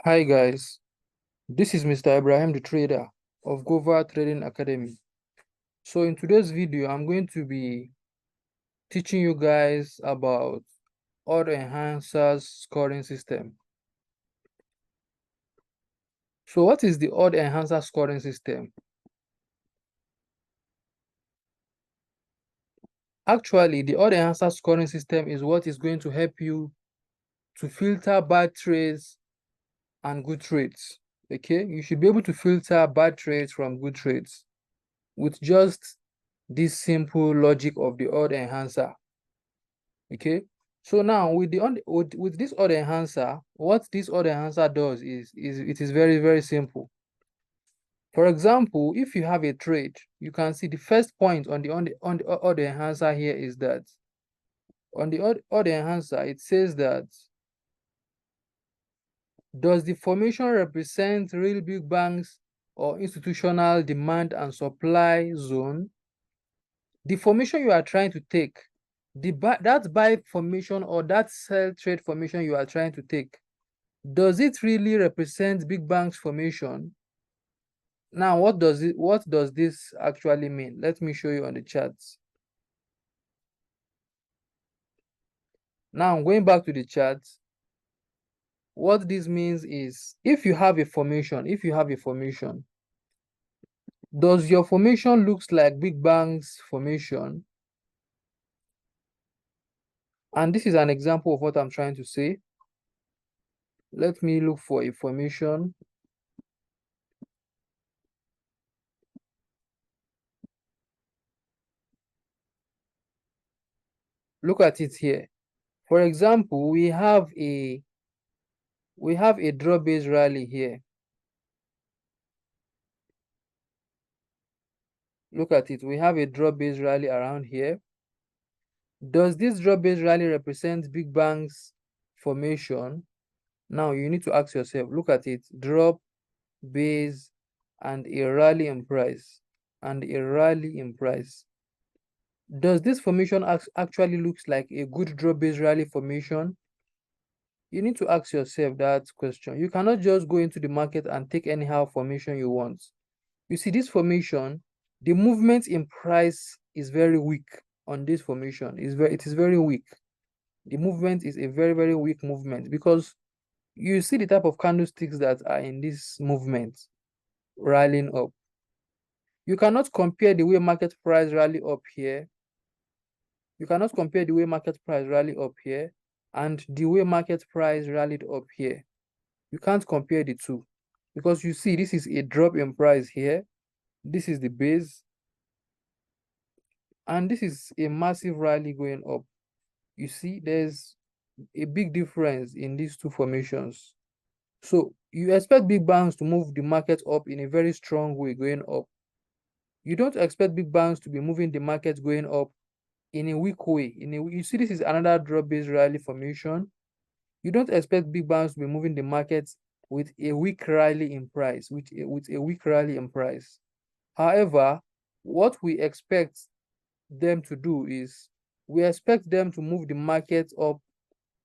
Hi guys, this is Mr. Ibrahim the trader of Gova Trading Academy. So in today's video, I'm going to be teaching you guys about Odd Enhancers scoring system. So what is the Odd Enhancer scoring system? Actually, the Odd Enhancer scoring system is what is going to help you to filter bad trades and good trades. Okay, you should be able to filter bad trades from good trades with just this simple logic of the Odd Enhancer. Okay, so now with with this odd enhancer, what this odd enhancer does is it is very simple. For example, if you have a trade, you can see the first point on the odd enhancer here is that on the odd enhancer it says that, does the formation represent real big banks or institutional demand and supply zone? The formation you are trying to take, that buy formation or that sell trade formation you are trying to take, does it really represent big banks formation? Now, what does this actually mean? Let me show you on the charts. Now, going back to the chart, what this means is if you have a formation, does your formation looks like big banks formation? And this is an example of what I'm trying to say. Let me look for a formation. Look at it here. For example, we have a draw based rally here. Look at it. We have a draw based rally around here. Does this draw based rally represent big banks formation? Now you need to ask yourself, look at it, drop, base, and a rally in price, Does this formation actually looks like a good draw based rally formation? You need to ask yourself that question. You cannot just go into the market and take anyhow formation you want. You see this formation, the movement in price is very weak on this formation. It is very weak. The movement is a very weak movement because you see the type of candlesticks that are in this movement rallying up. You cannot compare the way market price rally up here. You cannot compare the way market price rally up here and the way market price rallied up here. You can't compare the two because you see this is a drop in price here. This is the base and this is a massive rally going up. You see there's a big difference in these two formations. So you expect big banks to move the market up in a very strong way going up. You don't expect big banks to be moving the market going up in a weak way. You see this is another drop-based rally formation. You don't expect big banks to be moving the market with a weak rally in price, with a weak rally in price. However, what we expect them to do is we expect them to move the market up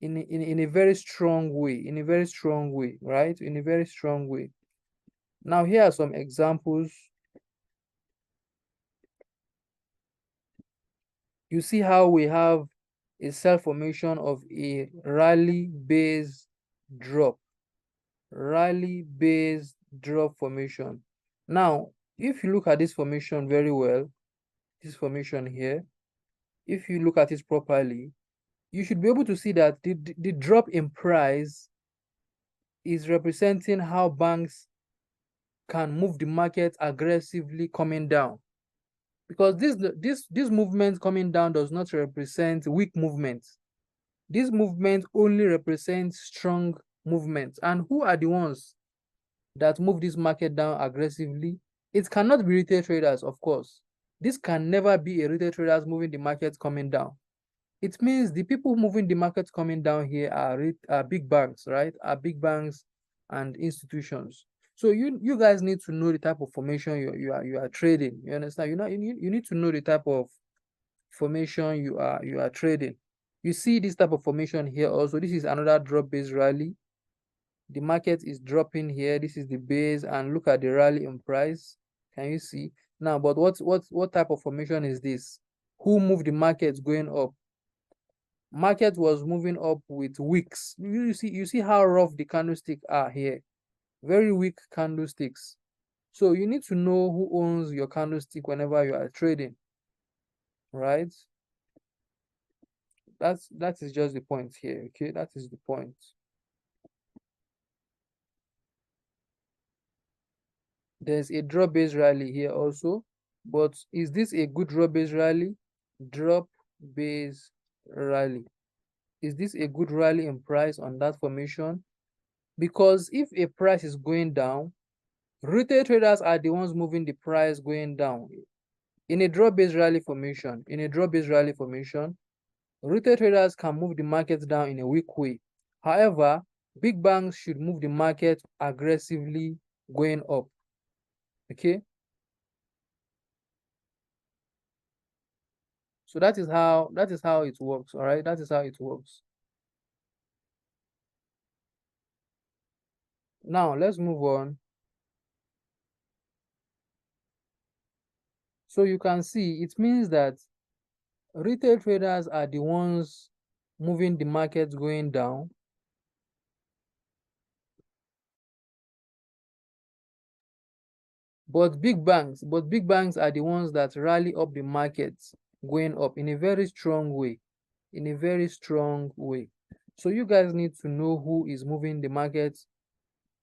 in a very strong way, right? In a very strong way. Now, here are some examples. You see how we have a cell formation of a rally-based drop formation. Now, if you look at this formation very well, this formation here, if you look at it properly, you should be able to see that the drop in price is representing how banks can move the market aggressively coming down, because this movement coming down does not represent weak movement. This movement only represents strong movement. And who are the ones that move this market down aggressively? It cannot be retail traders, of course. This can never be a retail traders moving the market coming down. It means the people moving the market coming down here are big banks, right? Are big banks and institutions. So you guys need to know the type of formation you are trading. You understand? You need to know the type of formation you are trading. You see this type of formation here also. This is another drop based rally. the market is dropping here. This is the base, and look at the rally in price. Can you see? Now, but what type of formation is this? Who moved the market going up? Market was moving up with wicks. You see how rough the candlesticks are here. Very weak candlesticks. So you need to know who owns your candlestick whenever you are trading, right? That is just the point here. Okay, that is the point. There's a drop base rally here also, but is this a good drop base rally? Drop base rally. Is this a good rally in price on that formation? Because if a price is going down, retail traders are the ones moving the price going down. In a drop base rally formation, retail traders can move the market down in a weak way. However, big banks should move the market aggressively going up. Okay, so that is how it works. All right, that is how it works. Now let's move on. So you can see it means that retail traders are the ones moving the market going down, but big banks are the ones that rally up the market going up in a very strong way. So you guys need to know who is moving the market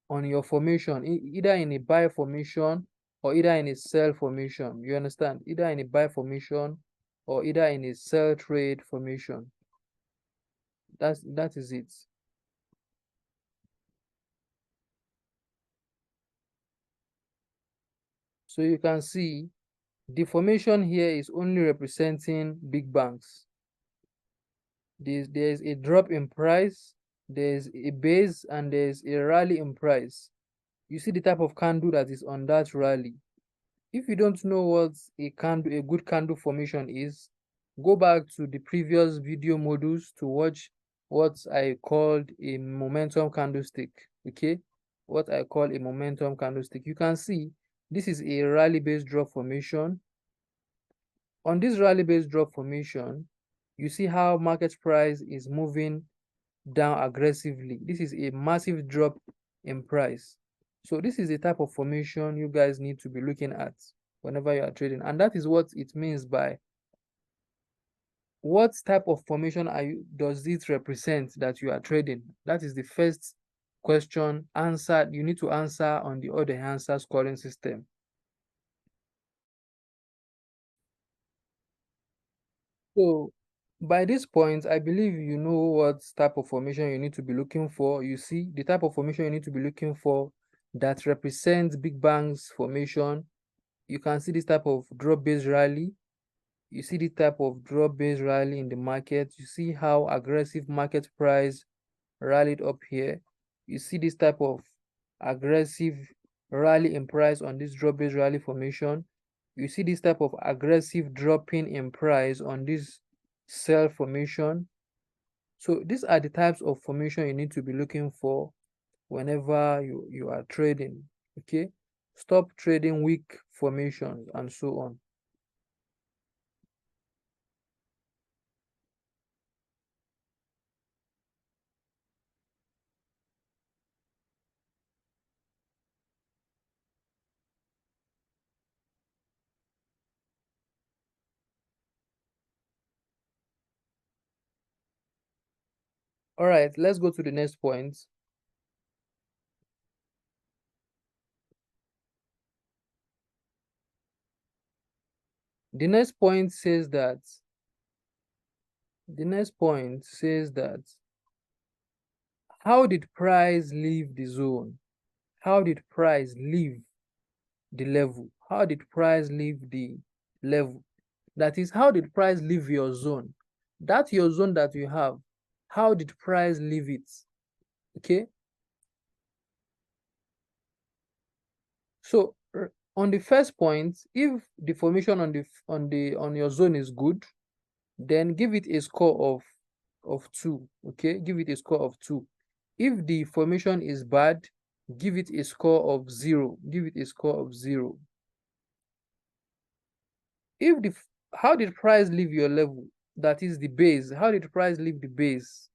on your formation, either in a buy formation or either in a sell formation. You understand? Either in a buy formation or either in a sell trade formation. That is it. So you can see the formation here is only representing big banks. There's a drop in price, there's a base, and there's a rally in price. You see the type of candle that is on that rally. If you don't know what a good candle formation is, go back to the previous video modules to watch what I called a momentum candlestick. Okay, what I call a momentum candlestick. You can see this is a rally based drop formation. On this rally based drop formation, you see how market price is moving down aggressively. This is a massive drop in price. So this is the type of formation you guys need to be looking at whenever you are trading, and that is what it means by what type of formation does it represent that you are trading. That is the first question answered. You need to answer on the other answer scoring system. So by this point, I believe you know what type of formation you need to be looking for. You see the type of formation you need to be looking for that represents big bangs formation. You can see this type of drop based rally. You see the type of drop based rally in the market. You see how aggressive market price rallied up here. You see this type of aggressive rally in price on this drop based rally formation. You see this type of aggressive dropping in price on this sell formation. So these are the types of formation you need to be looking for whenever you are trading. Okay, stop trading weak formations and so on. All right, let's go to the next point. The next point says that how did price leave the zone? How did price leave the level? How did price leave the level? That is, how did price leave your zone? That's your zone that you have. How did price leave it? Okay. So on the first point, if the formation on your zone is good, then give it a score of 2. Okay, give it a score of 2. If the formation is bad, give it a score of 0. Give it a score of 0. If the how did price leave your level? That is the base. How did price leave the base?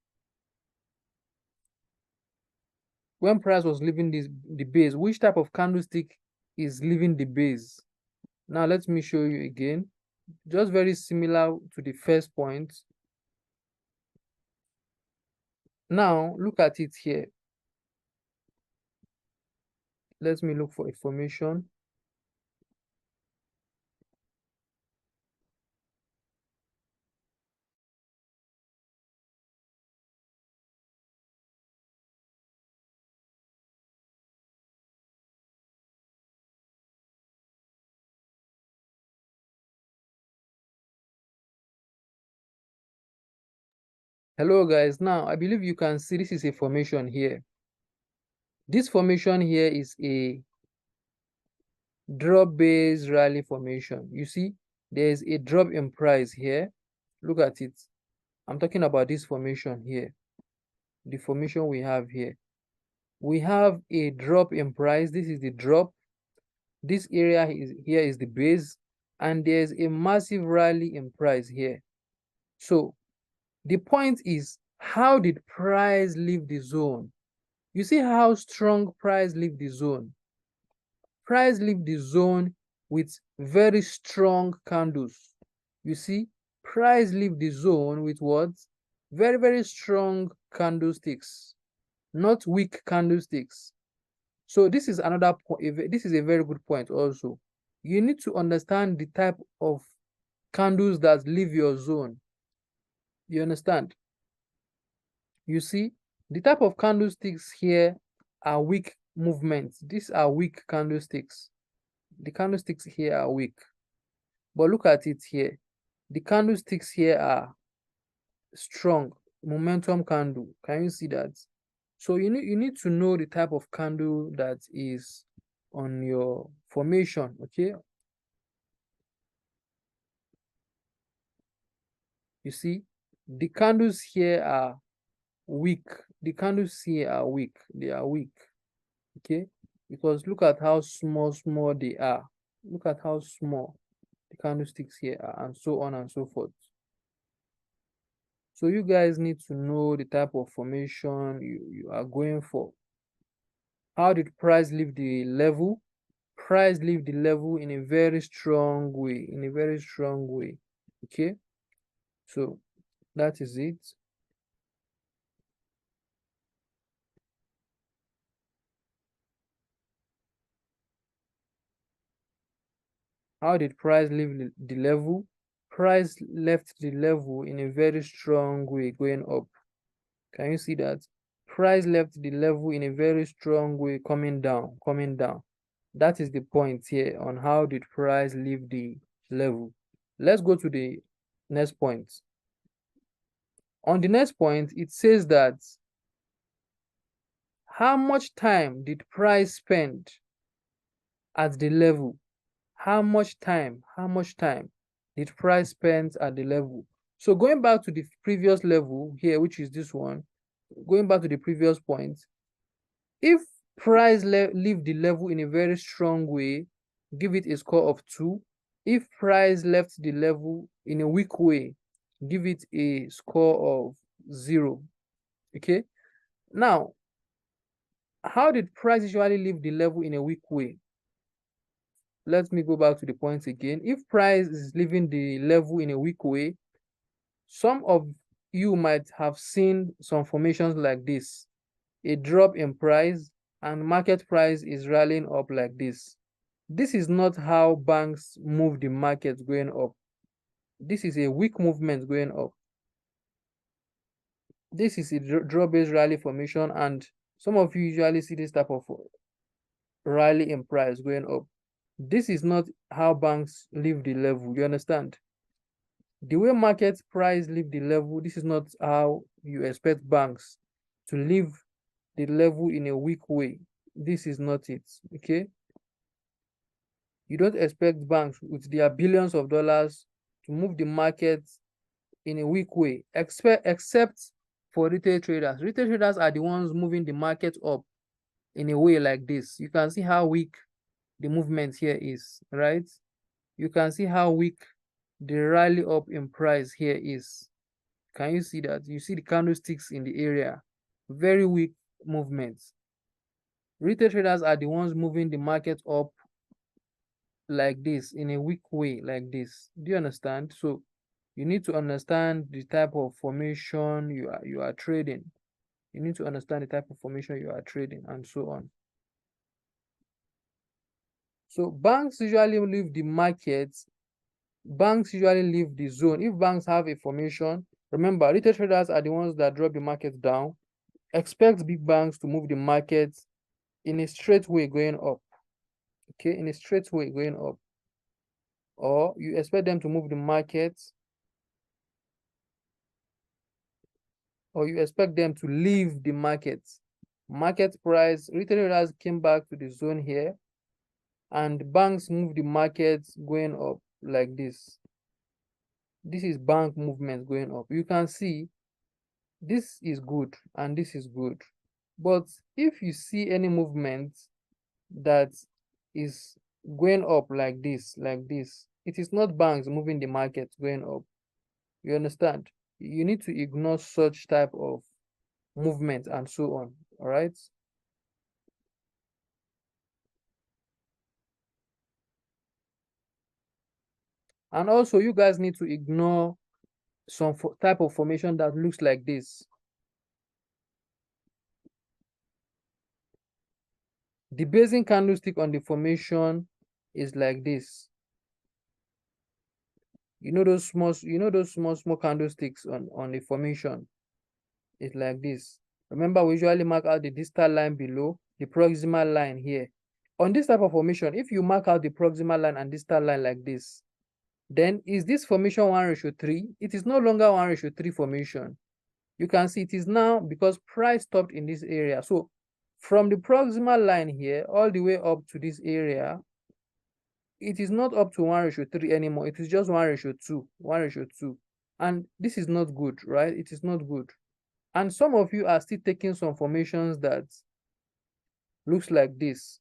When price was leaving the base, which type of candlestick is leaving the base? Now let me show you again. Just very similar to the first point. Now look at it here. Let me look for a formation. Hello guys, now I believe you can see this is a formation here. This formation here is a drop based rally formation. You see, there's a drop in price here. Look at it. I'm talking about this formation here. The formation we have here. We have a drop in price. This is the drop. This area here is the base, and there's a massive rally in price here. So the point is, how did price leave the zone? You see how strong price leave the zone. Price leave the zone with very strong candles. You see, price leave the zone with what? Very, very strong candlesticks, not weak candlesticks. So this is another point. This is a very good point also. You need to understand the type of candles that leave your zone. You understand? You see, the type of candlesticks here are weak movements. These are weak candlesticks. The candlesticks here are weak. But look at it here. The candlesticks here are strong. Momentum candle. Can you see that? So you need to know the type of candle that is on your formation, okay? You see, the candles here are weak. The candles here are weak. They are weak, okay? Because look at how small they are. Look at how small the candlesticks here are, and so on and so forth. So you guys need to know the type of formation you are going for. How did price leave the level? Price leave the level in a very strong way, in a very strong way. Okay, so that is it. How did price leave the level? Price left the level in a very strong way, going up. Can you see that? Price left the level in a very strong way, coming down, coming down. That is the point here on how did price leave the level. Let's go to the next point. On the next point, it says that how much time did price spend at the level? How much time did price spend at the level? So going back to the previous level here, which is this one, going back to the previous point, if price leave the level in a very strong way, give it a score of 2. If price left the level in a weak way, give it a score of 0. Okay, now how did price usually leave the level in a weak way? Let me go back to the point again. If price is leaving the level in a weak way, some of you might have seen some formations like this: a drop in price and market price is rallying up like this. This is not how banks move the market going up. This is a weak movement going up. This is a draw-based rally formation, and some of you usually see this type of rally in price going up. This is not how banks leave the level. You understand? The way market price leave the level, this is not how you expect banks to leave the level in a weak way. This is not it, okay? You don't expect banks with their billions of dollars to move the market in a weak way, except for retail traders. Retail traders are the ones moving the market up in a way like this. You can see how weak the movement here is, right? You can see how weak the rally up in price here is. Can you see that? You see the candlesticks in the area, very weak movements. Retail traders are the ones moving the market up like this, in a weak way like this. Do you understand? So you need to understand the type of formation you are trading. You need to understand the type of formation you are trading, and so on. So banks usually leave the market. Banks usually leave the zone. If banks have a formation, remember, retail traders are the ones that drop the market down. Expect big banks to move the market in a straight way going up. Okay, in a straight way going up. Or you expect them to move the market, or you expect them to leave the market. Market price, retail traders came back to the zone here, and banks move the market going up like this. This is bank movement going up. You can see this is good and this is good. But if you see any movement that is going up like this, it is not banks moving the market going up. You understand? You need to ignore such type of movement and so on. All right. And also, you guys need to ignore some type of formation that looks like this. The basing candlestick on the formation is like this. You know those small candlesticks on the formation. It's like this. Remember, we usually mark out the distal line below, the proximal line here. On this type of formation, if you mark out the proximal line and distal line like this, then is this formation 1:3? It is no longer 1:3 formation. You can see it is now, because price stopped in this area. So from the proximal line here all the way up to this area, it is not up to 1:3 anymore. It is just 1:2, 1:2. And this is not good, right? It is not good. And some of you are still taking some formations that looks like this.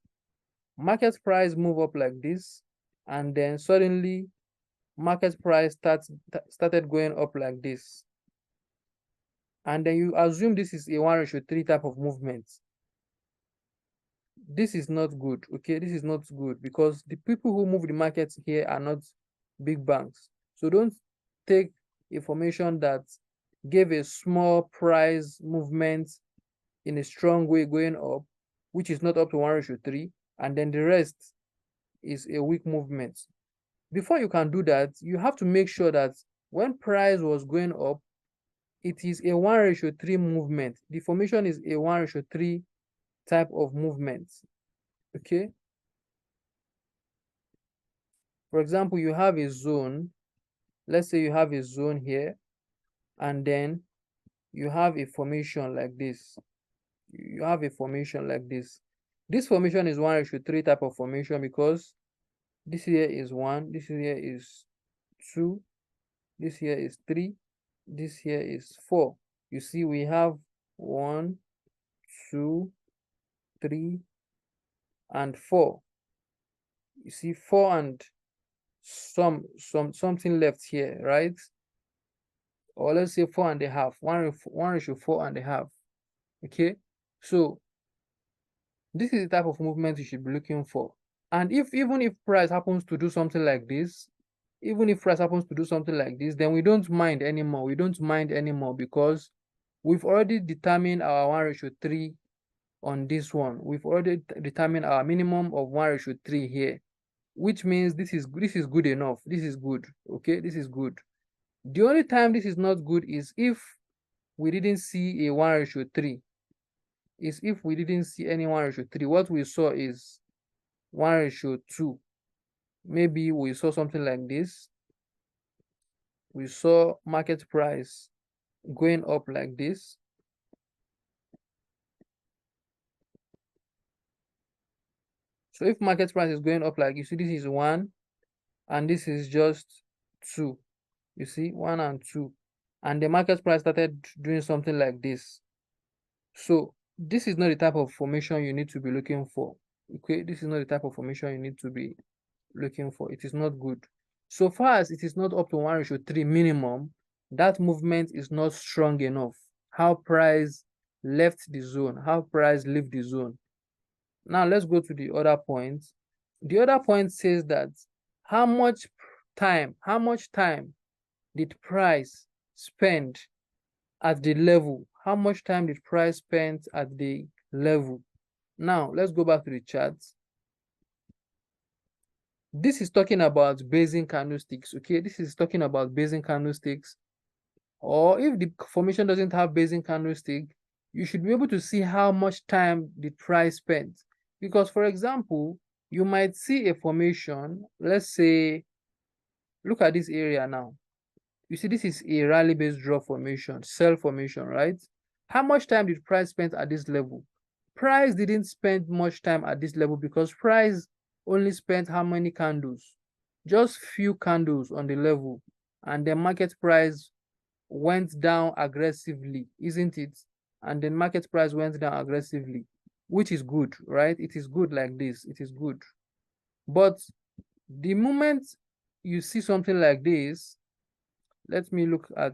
Market price move up like this, and then suddenly market price started going up like this. And then you assume this is a 1:3 type of movement. This is not good. Okay, this is not good, because the people who move the markets here are not big banks. So don't take information that gave a small price movement in a strong way going up, which is not up to 1:3, and then the rest is a weak movement. Before you can do that, you have to make sure that when price was going up, it is a 1:3 movement. The formation is a 1:3 type of movement. Okay. For example, you have a zone. Let's say you have a zone here, and then you have a formation like this. You have a formation like this. This formation is 1:3 type of formation, because this here is 1, this here is 2, this here is 3, this here is 4. You see, we have 1, 2, 3, and 4. You see 4 and something left here, right? Or let's say 4.5, 1:4.5. Okay, so this is the type of movement you should be looking for. And even if price happens to do something like this, then we don't mind anymore. Because we've already determined our 1:3 on this one. We've already determined our minimum of 1:3 here, which means this is good enough. This is good. Okay, this is good. The only time this is not good is if we didn't see a 1:3. Is if we didn't see any 1:3. What we saw is 1:2. Maybe we saw something like this. We saw market price going up like this. So if market price is going up, like you see, this is 1 and this is just 2. You see, 1 and 2. and the market price started doing something like this. So this is not the type of formation you need to be looking for. Okay, this is not the type of formation you need to be looking for. It is not good. So far as it is not up to 1:3 minimum, that movement is not strong enough. How price left the zone, how price leave the zone. Now let's go to the other point. The other point says that how much time did price spend at the level? How much time did price spend at the level? Now let's go back to the chart. This is talking about basing candlesticks. Okay, this is talking about basing candlesticks. Or if the formation doesn't have basing candlestick, you should be able to see how much time the price spent. Because for example, you might see a formation, let's say, look at this area now. You see, this is a rally-based draw formation, sell formation, right? How much time did price spend at this level? Price didn't spend much time at this level because price only spent how many candles? Just few candles on the level, and the market price went down aggressively, isn't it? And then market price went down aggressively, which is good, right? It is good like this. It is good. But the moment you see something like this, let me look at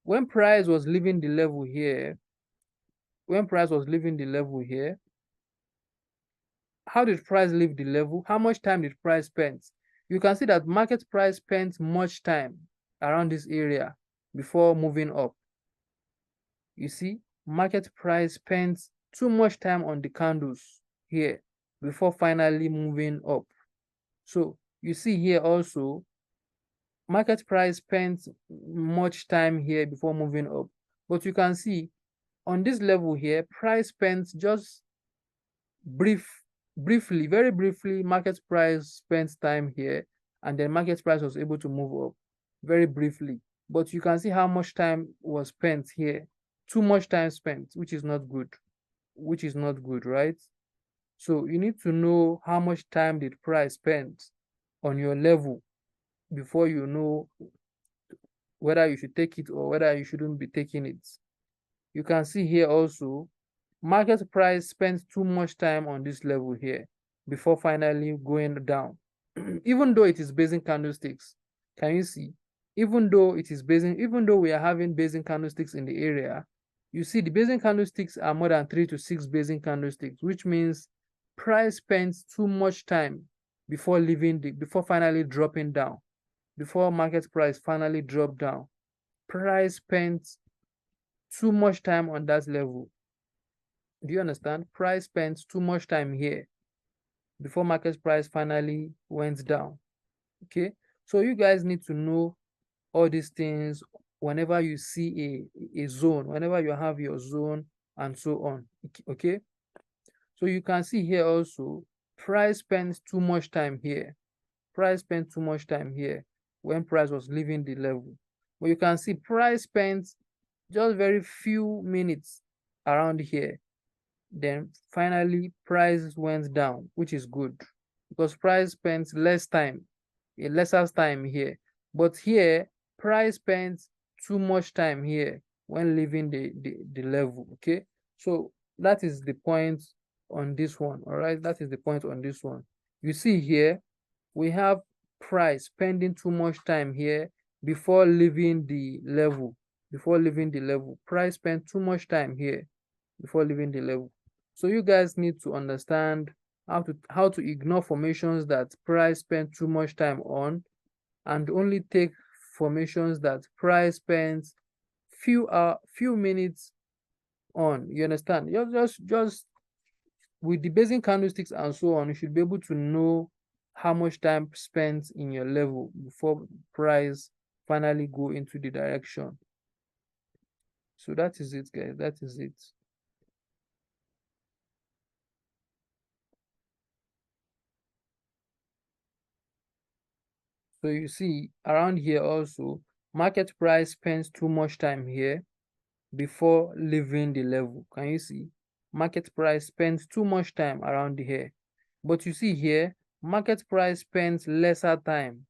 when price was leaving the level here. When price was leaving the level here, how did price leave the level? How much time did price spend? You can see that market price spent much time around this area before moving up. You see, market price spent too much time on the candles here before finally moving up. So you see here also, market price spent much time here before moving up. But you can see on this level here, price spent just briefly, very briefly, market price spent time here, and then market price was able to move up very briefly. But you can see how much time was spent here. Too much time spent, which is not good. Which is not good, right? So you need to know how much time did price spend on your level before you know whether you should take it or whether you shouldn't be taking it. You can see here also, market price spends too much time on this level here before finally going down. Even though it is basing candlesticks, can you see? Even though we are having basing candlesticks in the area, you see the basing candlesticks are more than 3 to 6 basing candlesticks, which means price spends too much time before finally dropping down. Before market price finally dropped down, price spent too much time on that level. Do you understand? Price spent too much time here before market price finally went down. Okay, so you guys need to know all these things whenever you see a zone, whenever you have your zone and so on. Okay, so you can see here also, price spent too much time here. Price spent too much time here when price was leaving the level. But you can see price spent just very few minutes around here. Then finally price went down, which is good because price spent less time, a lesser time here. But here, price spent too much time here when leaving the level. Okay, so that is the point on this one. All right, that is the point on this one. You see here, we have price spending too much time here before leaving the level. Price spent too much time here before leaving the level. So you guys need to understand how to ignore formations that price spent too much time on, and only take formations that price spends few minutes on. You understand? Just with the basing candlesticks and so on, you should be able to know how much time spent in your level before price finally go into the direction. So that is it, guys. That is it. So you see around here also, market price spends too much time here before leaving the level. Can you see? Market price spends too much time around here. But you see here, market price spends lesser time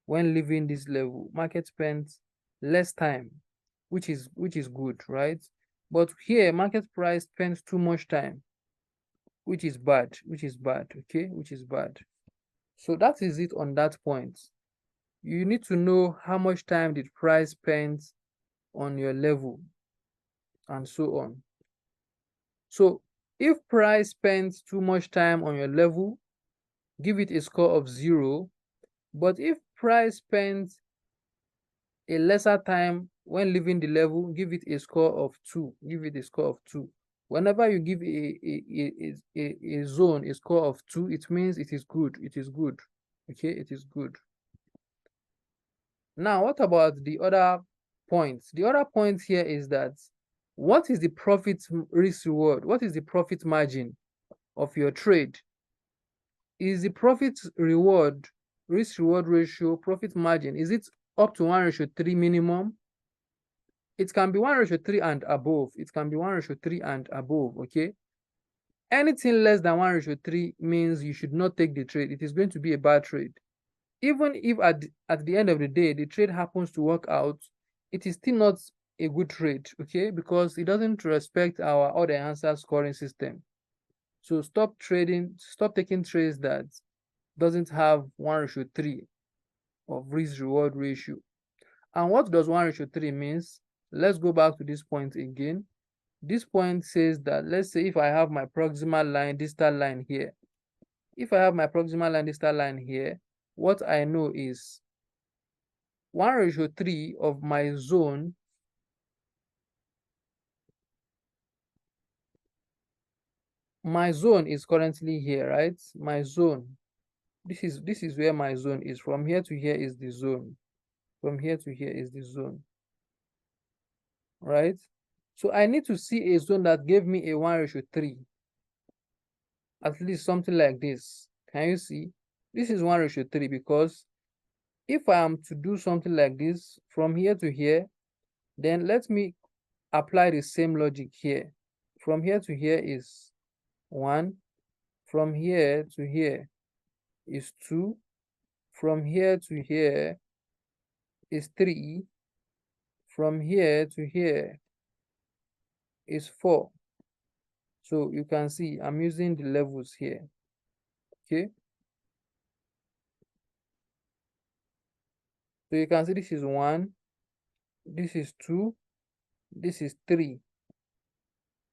when leaving this level. Market spends less time, which is good, right? But here market price spends too much time, which is bad, okay, which is bad. So that is it on that point. You need to know how much time did price spend on your level and so on. So if price spends too much time on your level, give it a score of 0. But if price spends a lesser time when leaving the level, give it a score of 2. Give it a score of 2. Whenever you give a zone a score of 2, it means it is good. It is good. Okay, it is good. Now, what about the other points? The other point here is that what is the profit risk reward? What is the profit margin of your trade? Is the profit reward risk reward ratio profit margin, is it up to 1:3 minimum? It can be 1:3 and above. It can be 1:3 and above. Okay, anything less than 1:3 means you should not take the trade. It is going to be a bad trade. Even if at the end of the day the trade happens to work out, it is still not a good trade, okay, because it doesn't respect our odd enhancer scoring system. So stop taking trades that doesn't have 1:3 of risk reward ratio. And what does 1:3 means? Let's go back to this point again. This point says that, let's say if I have my proximal line, distal line here. If I have my proximal line, distal line here, what I know is 1:3 of my zone is currently here, right? My zone, this is where my zone is. From here to here is the zone. From here to here is the zone, right? So I need to see a zone that gave me a 1:3, at least something like this. Can you see? This is 1:3, because if I am to do something like this from here to here, then let me apply the same logic here. From here to here is 1. From here to here is 2. From here to here is 3. From here to here is 4. So you can see I'm using the levels here. Okay. So you can see this is 1, this is 2, this is 3,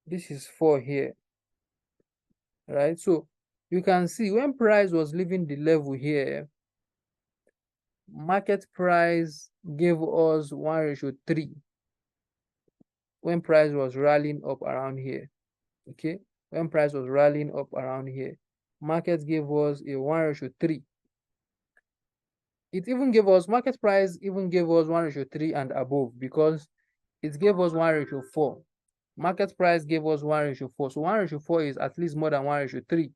this is 4 here. Right? So you can see when price was leaving the level here, market price gave us 1:3 when price was rallying up around here. Okay, when price was rallying up around here, market gave us a 1:3. It even gave us, market price even gave us 1:3 and above, because it gave us 1:4. Market price gave us 1:4. So 1:4 is at least more than 1:3,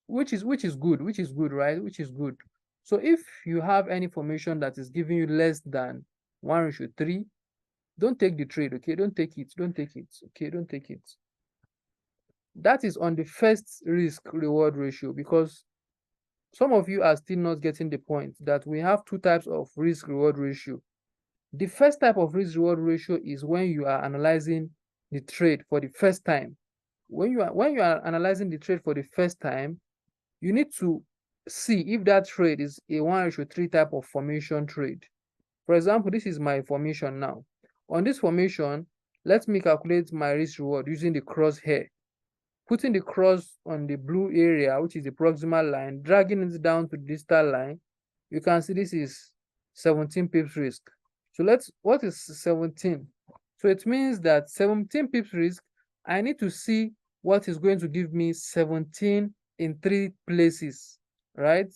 which is good, right? Which is good. So if you have any formation that is giving you less than 1:3, don't take the trade. Okay, don't take it. Okay, don't take it. That is on the first risk reward ratio, because some of you are still not getting the point that we have 2 types of risk reward ratio. The first type of risk reward ratio is when you are analyzing the trade for the first time. When you are analyzing the trade for the first time, you need to see if that trade is a 1:3 type of formation trade. For example, this is my formation now. On this formation, let me calculate my risk reward using the crosshair. Putting the cross on the blue area, which is the proximal line, dragging it down to the distal line, you can see this is 17 pips risk. So what is 17? So it means that 17 pips risk, I need to see what is going to give me 17 in 3 places, right?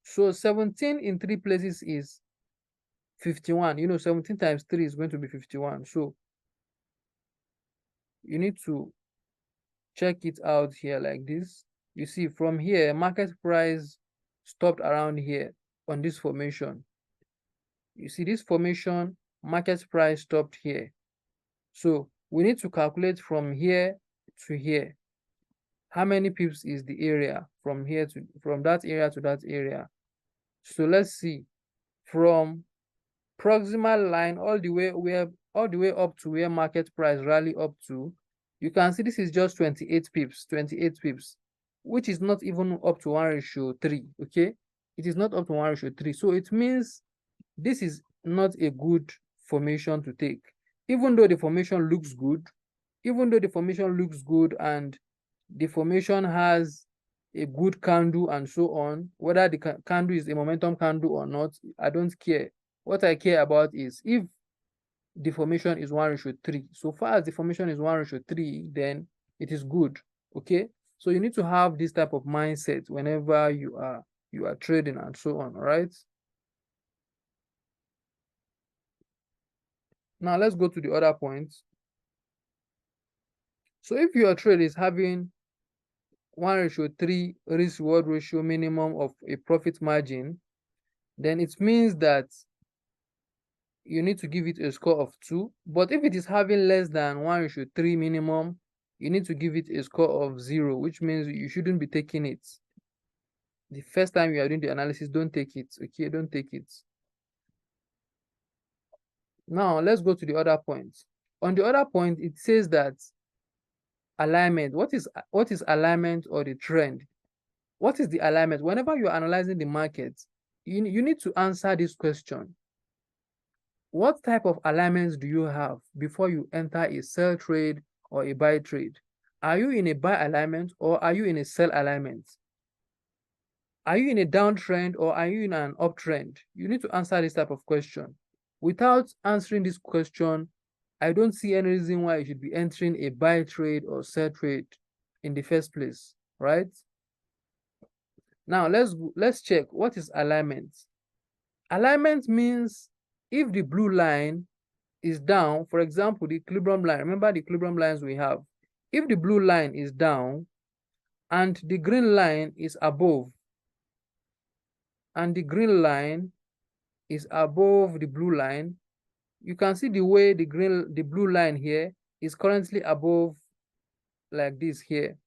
So 17 in 3 places is 51. 17 times 3 is going to be 51. So you need to check it out here like this. You see from here, market price stopped around here on this formation. You see this formation, market price stopped here. So we need to calculate from here to here. How many pips is the area from that area to that area? So let's see, from proximal line all the way up to where market price rally up to, you can see this is just 28 pips, which is not even up to 1:3. Okay, it is not up to 1:3. So it means this is not a good formation to take, even though the formation looks good, and the formation has a good candle and so on. Whether the candle is a momentum candle or not, I don't care. What I care about is if the formation is 1:3. So far as the formation is 1:3, then it is good. Okay, so you need to have this type of mindset whenever you are trading and so on. All right, now let's go to the other points. So if your trade is having 1:3 risk reward ratio minimum of a profit margin, then it means that you need to give it a score of 2. But if it is having less than 1:3 minimum, you need to give it a score of 0, which means you shouldn't be taking it. The first time you are doing the analysis, don't take it. Okay, don't take it. Now let's go to the other point. On the other point, it says that alignment. What is alignment or the trend? What is the alignment? Whenever you're analyzing the market, you need to answer this question. What type of alignments do you have before you enter a sell trade or a buy trade? Are you in a buy alignment or are you in a sell alignment? Are you in a downtrend or are you in an uptrend? You need to answer this type of question. Without answering this question, I don't see any reason why you should be entering a buy trade or sell trade in the first place, right? Now let's check what is alignment. Alignment means if the blue line is down, for example, the equilibrium line, remember the equilibrium lines we have. If the blue line is down and the green line is above, and the green line is above the blue line, you can see the way the blue line here is currently above, like this here.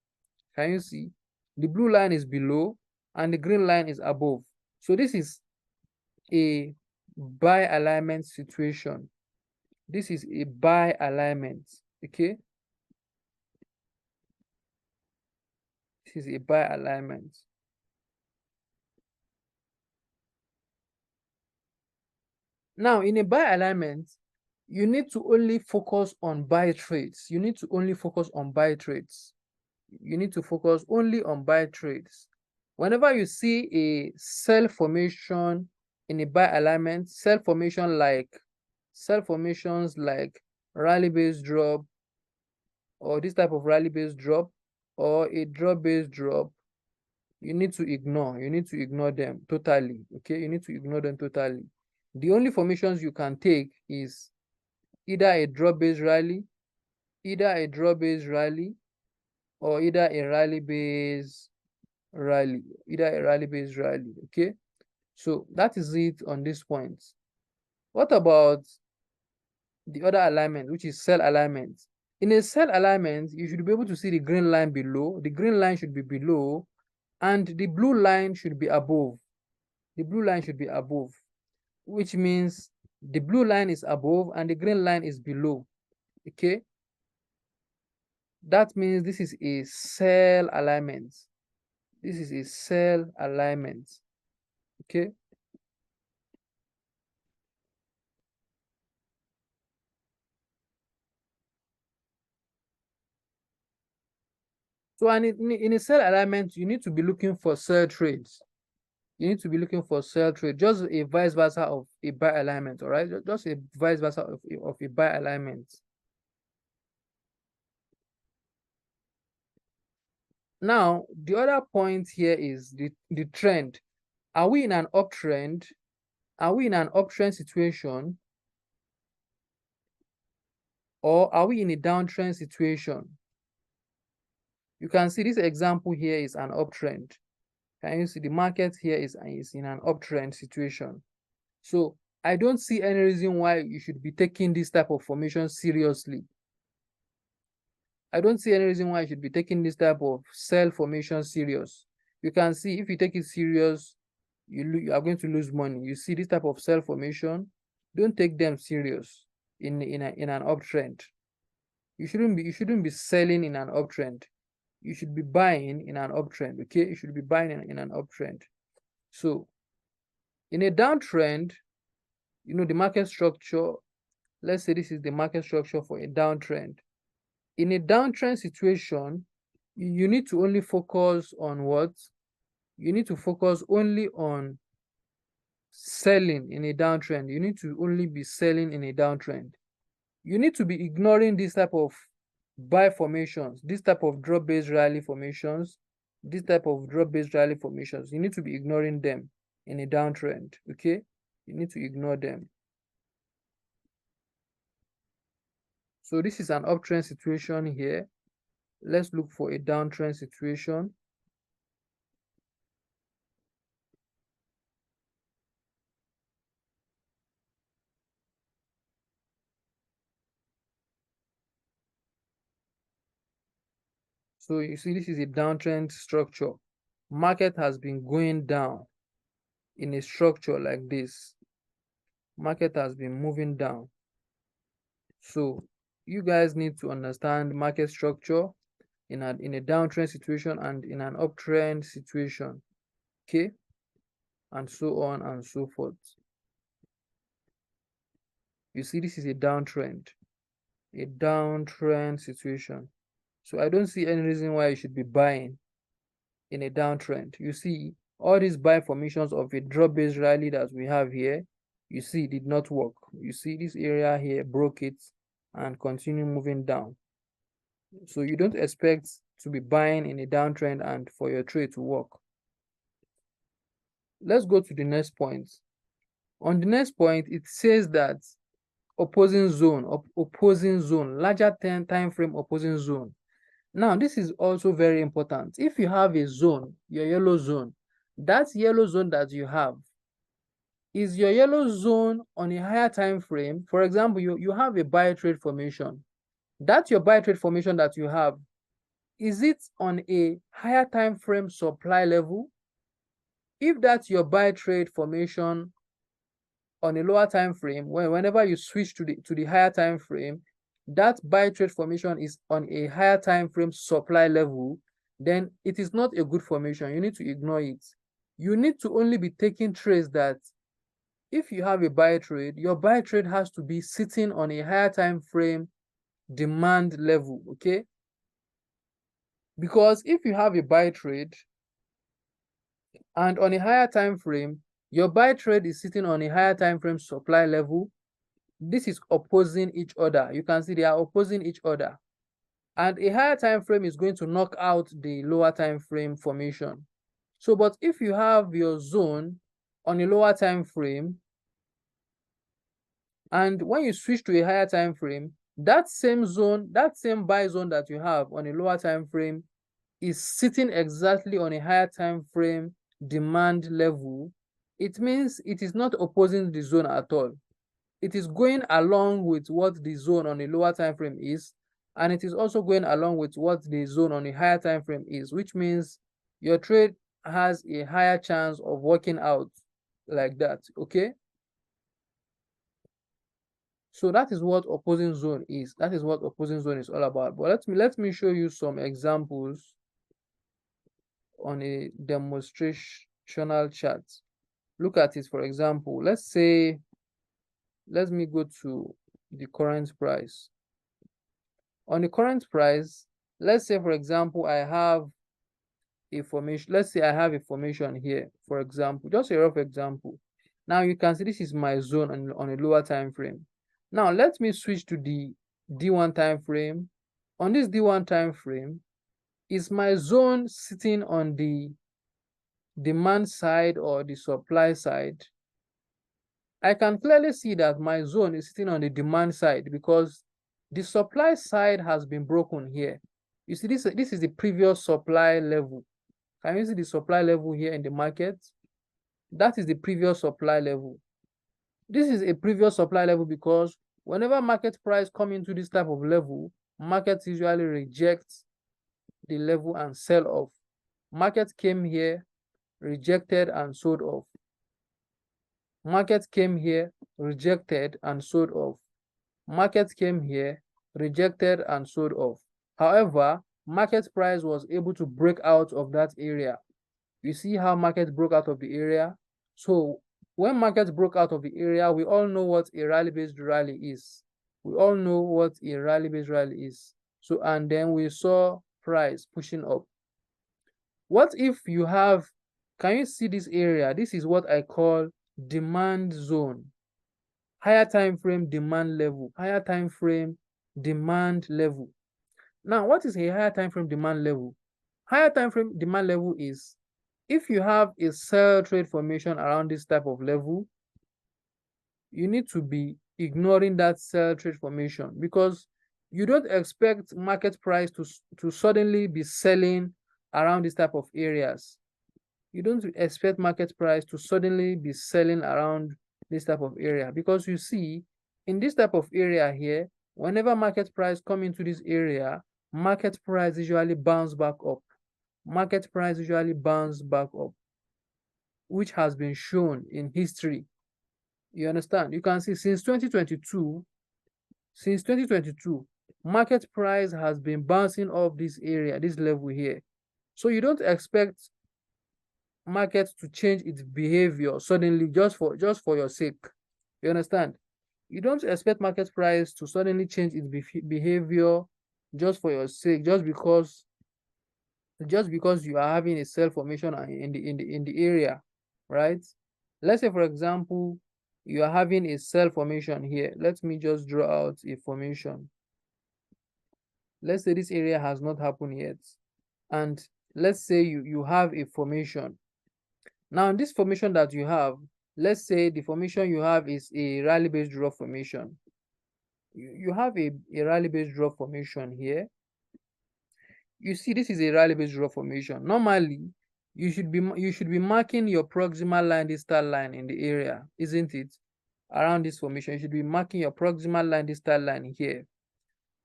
Can you see? The blue line is below and the green line is above. So this is a buy alignment situation. This is a buy alignment. Okay, this is a buy alignment. Now in a buy alignment, you need to only focus on buy trades. You need to only focus on buy trades. You need to focus only on buy trades. Whenever you see a sell formation in a buy alignment, sell formations like rally based drop, or this type of rally based drop, or a drop based drop, you need to ignore them totally. Okay, you need to ignore them totally. The only formations you can take is either a drop based rally, or either a rally based rally, okay, so that is it on this point. What about the other alignment, which is sell alignment? In a sell alignment, you should be able to see the green line below. The green line should be below and the blue line should be above. The blue line should be above, which means the blue line is above and the green line is below. Okay, that means this is a sell alignment. This is a sell alignment. Okay, so and in a sell alignment, you need to be looking for sell trades. You need to be looking for sell trade, just a vice versa of a buy alignment. All right, just a vice versa of a buy alignment. Now the other point here is the trend. Are we in an uptrend? Are we in an uptrend situation, or are we in a downtrend situation? You can see this example here is an uptrend. Can you see the market here is in an uptrend situation? So I don't see any reason why you should be taking this type of formation seriously. I don't see any reason why you should be taking this type of sell formation serious. You can see if you take it serious, you are going to lose money. You see this type of sell formation, don't take them serious in an uptrend. You shouldn't be selling in an uptrend. You should be buying in an uptrend. Okay, you should be buying in an uptrend. So in a downtrend, the market structure, let's say this is the market structure for a downtrend. In a downtrend situation, you need to only focus on what? You need to focus only on selling in a downtrend. You need to only be selling in a downtrend. You need to be ignoring this type of buy formations, this type of drop-based rally formations, this type of drop-based rally formations. You need to be ignoring them in a downtrend, okay? You need to ignore them. So this is an uptrend situation here. Let's look for a downtrend situation. So you see, this is a downtrend structure. Market has been going down in a structure like this. Market has been moving down. So you guys need to understand market structure in a downtrend situation and in an uptrend situation, okay, and so on and so forth. You see, this is a downtrend situation. So I don't see any reason why you should be buying in a downtrend. You see, all these buy formations of a drop-based rally that we have here, you see, did not work. You see, this area here broke it and continue moving down. So you don't expect to be buying in a downtrend and for your trade to work. Let's go to the next point. On the next point, it says that opposing zone, larger time frame opposing zone. Now, this is also very important. If you have a zone, your yellow zone, that yellow zone that you have, is your yellow zone on a higher time frame? For example, you have a buy trade formation. That's your buy trade formation that you have. Is it on a higher time frame supply level? If that's your buy trade formation on a lower time frame, whenever you switch to the higher time frame, that buy trade formation is on a higher time frame supply level, then it is not a good formation. You need to ignore it. You need to only be taking trades that if you have a buy trade, your buy trade has to be sitting on a higher time frame demand level, okay? Because if you have a buy trade and on a higher time frame, your buy trade is sitting on a higher time frame supply level, this is opposing each other. You can see they are opposing each other. And a higher time frame is going to knock out the lower time frame formation. So, but if you have your zone on a lower time frame, and when you switch to a higher time frame, that same zone, that same buy zone that you have on a lower time frame is sitting exactly on a higher time frame demand level, it means it is not opposing the zone at all. It is going along with what the zone on a lower time frame is, and it is also going along with what the zone on a higher time frame is, which means your trade has a higher chance of working out like that, okay? So that is what opposing zone is. That is what opposing zone is all about. But let me show you some examples on a demonstrational chart. Look at it, for example. Let's say, let me go to the current price. On the current price, let's say, for example, I have a formation. Let's say I have a formation here, for example, just a rough example. Now you can see this is my zone on a lower time frame. Now let me switch to the D1 time frame. On this D1 time frame, is my zone sitting on the demand side or the supply side? I can clearly see that my zone is sitting on the demand side because the supply side has been broken here. You see, this is the previous supply level. Can you see the supply level here in the market? That is the previous supply level. This is a previous supply level because whenever market price come into this type of level, market usually rejects the level and sell off. Market came here, rejected and sold off. Market came here, rejected, and sold off. Market came here, rejected, and sold off. However, market price was able to break out of that area. You see how market broke out of the area? So when market broke out of the area, we all know what a rally-based rally is. We all know what a rally-based rally is. So, and then we saw price pushing up. What if you have, can you see this area? This is what I call demand zone. Higher time frame demand level, higher time frame demand level. Now, what is a higher time frame demand level? Higher time frame demand level is if you have a sell trade formation around this type of level, you need to be ignoring that sell trade formation because you don't expect market price to suddenly be selling around this type of areas. You don't expect market price to suddenly be selling around this type of area because you see in this type of area here, whenever market price come into this area, market price usually bounce back up. Market price usually bounce back up, which has been shown in history. You understand? You can see since 2022, market price has been bouncing off this area, this level here. So you don't expect market to change its behavior suddenly just for your sake. You understand? You don't expect market price to suddenly change its behavior just for your sake, just because you are having a sell formation in the area, right? Let's say, for example, you are having a sell formation here. Let me just draw out a formation. Let's say this area has not happened yet, and let's say you have a formation. Now, this formation that you have, let's say the formation you have is a rally-based drop formation. You have a rally-based drop formation here. You see, this is a rally-based drop formation. Normally, you should be marking your proximal line, distal line in the area, isn't it? Around this formation, you should be marking your proximal line, distal line here.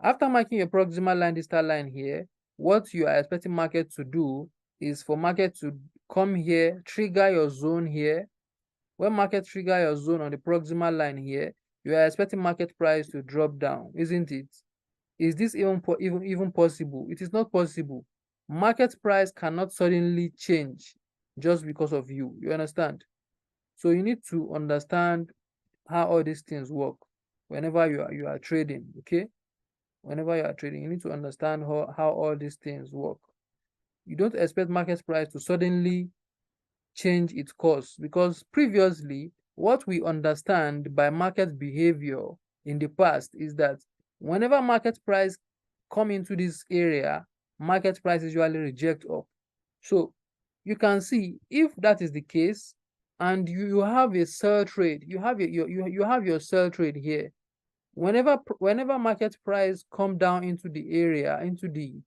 After marking your proximal line, distal line here, what you are expecting market to do is for market to come here, trigger your zone here. When market trigger your zone on the proximal line here, you are expecting market price to drop down, isn't it? Is this even possible? It is not possible. Market price cannot suddenly change just because of you. You understand? So you need to understand how all these things work whenever you are trading. Okay, whenever you are trading, you need to understand how all these things work. You don't expect market price to suddenly change its course because previously what we understand by market behavior in the past is that whenever market price come into this area, market price usually reject up. So you can see if that is the case and you have a sell trade, you have your sell trade here. Whenever market price come down into the area, into the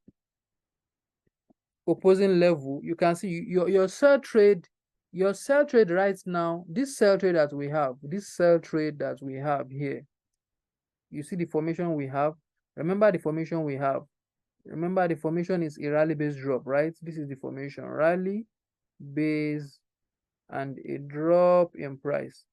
opposing level, you can see your sell trade right now, this sell trade that we have here, you see the formation we have. Remember the formation we have. Remember the formation is a rally-based drop, right? This is the formation, rally base and a drop in price.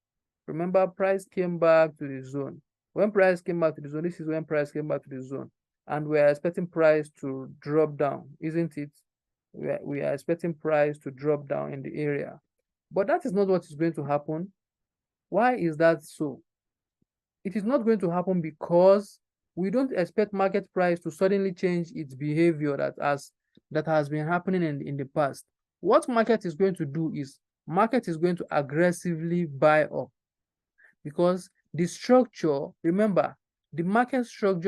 Remember, price came back to the zone. When price came back to the zone, this is when price came back to the zone, and we are expecting price to drop down, isn't it? We are expecting price to drop down in the area, but that is not what is going to happen. Why is that so? It is not going to happen because we don't expect market price to suddenly change its behavior that has been happening in the past. What market is going to do is market is going to aggressively buy up because the structure, remember, the market structure